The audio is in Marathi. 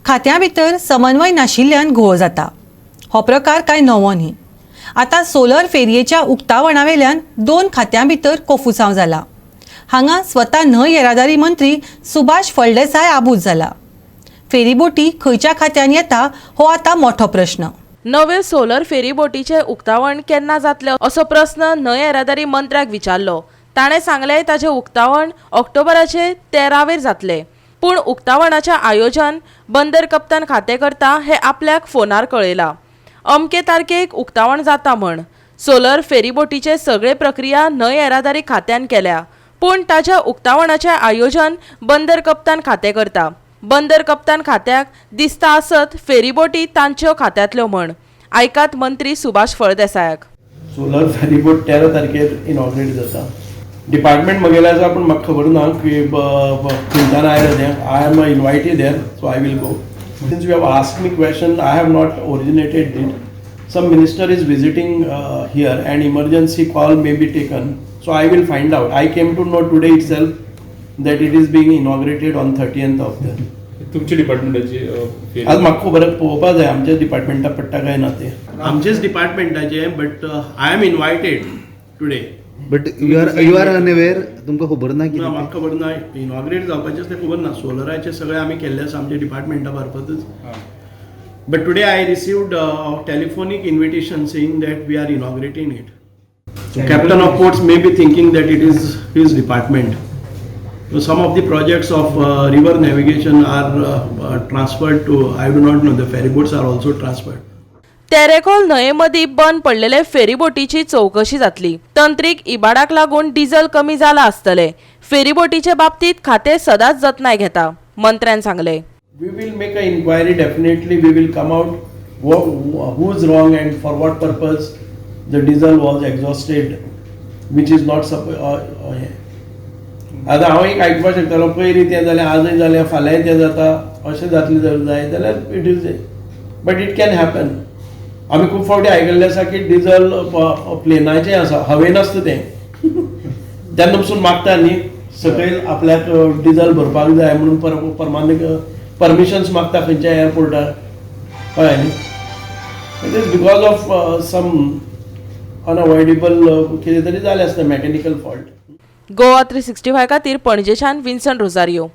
खात्यां भितर समन्वय नाशिल्ल्यान घोळ जाता. हो प्रकार कांय नवो न्ही. आतां सोलर फेरयेच्या उक्तावणा वेल्यान 2 खात्यां भितर कोफुसांव जाला. हांगा स्वता न्हंय येरादारी मंत्री सुभाष फळदेसाय आबूज जाला. फेरीबोटी खंयच्या खात्यान येता हो आतां मोठो प्रश्न. नवे सोलर फेरीबोटीचे उक्तावण केन्ना जातले असो प्रश्न न्हंय येरादारी मंत्र्याक विचारलो. ताणें सांगलें ताचें उक्तावण ऑक्टोबराचे 13वेर जातले. पूण उक्तावणाचें आयोजन बंदर कप्तान खातें करता हें आपल्याक फोनार कळयलां. अमके तारखेक उक्तावण जाता म्हण. सोलर फेरीबोटीचे सगळे प्रक्रिया न्हंय येरादारी खात्यान केल्या. पूण ताच्या उक्तावणाचें आयोजन बंदर कप्तान खातें करता. बंदर कप्तान खात्याक दिसता आसत फेरीबोटी तांच्यो खात्यांतल्यो म्हण. आयकात मंत्री सुभाष फळदेसायाक. सोलर फेरीबोट 13 तारखेर इनॉग्रेट जाता. डिपार्टमेंट म्हगेले आसा पूण म्हाका खबर ना की खंयच्यान आयलें तें. I am invited there, so I will go. Since you have asked me question, I have not originated it. Some minister is visiting here and emergency call may be taken. So I will find out. I came to know today itself that it is being inaugurated on 30th of the. तुमच्या डिपार्टमेंटाची आज म्हाका खबर पळोवपा जाय आमच्या डिपार्टमेंटा पडटा काय ना ते. आमचेच डिपार्टमेंटाचे, but I am invited today. But you are unaware, तुमकां खबर ना कितें? म्हाका खबर ना. इनॉग्रेट जावपाचें तें खबर ना. सोलराचे सगळे आमी केल्ले आसा आमच्या डिपार्टमेंटा मार्फतच. But today I received telephonic invitation saying that we are inaugurating it. So Captain of Ports may be thinking that it is his department. So some of the projects of river navigation are transferred to, I do not know, the ferryboats are also transferred. Terekhol न्हंयेमदी बंद पडलेले फेरीबोटीची चौकशी जातली. तंत्रीक इबाडाक लागून डिझेल कमी जाला आसतले. फेरीबोटीचे बाबतीत खाते सदांच जतनाय घेता, मंत्र्यान सांगले. We will make an inquiry definitely. We will come out who is wrong and for what purpose the diesel was exhausted, which is not आता हांव एक आयकपाक शकतालो पयलीं तें जालें, आजय जालें, फाल्यां तें जाता, अशें जातलें जर जाय जाल्यार it is, but it can happen. आमी खूब फावटी आयकल्लें आसा की डिझल प्लेनाचें आसा, हवेन आसता तें. तेन्ना पसून मागता न्ही सकयल आपल्याक डिझल भरपाक जाय म्हणून परमिशन्स मागता खंयच्या एअरपोर्टार, कळ्ळें न्ही. It is because of some unavoidable कितें तरी जालें आसता, मॅकॅनिकल फॉल्ट. गोवा 365 खातीर पणजेच्यान विन्सन रोजारियो.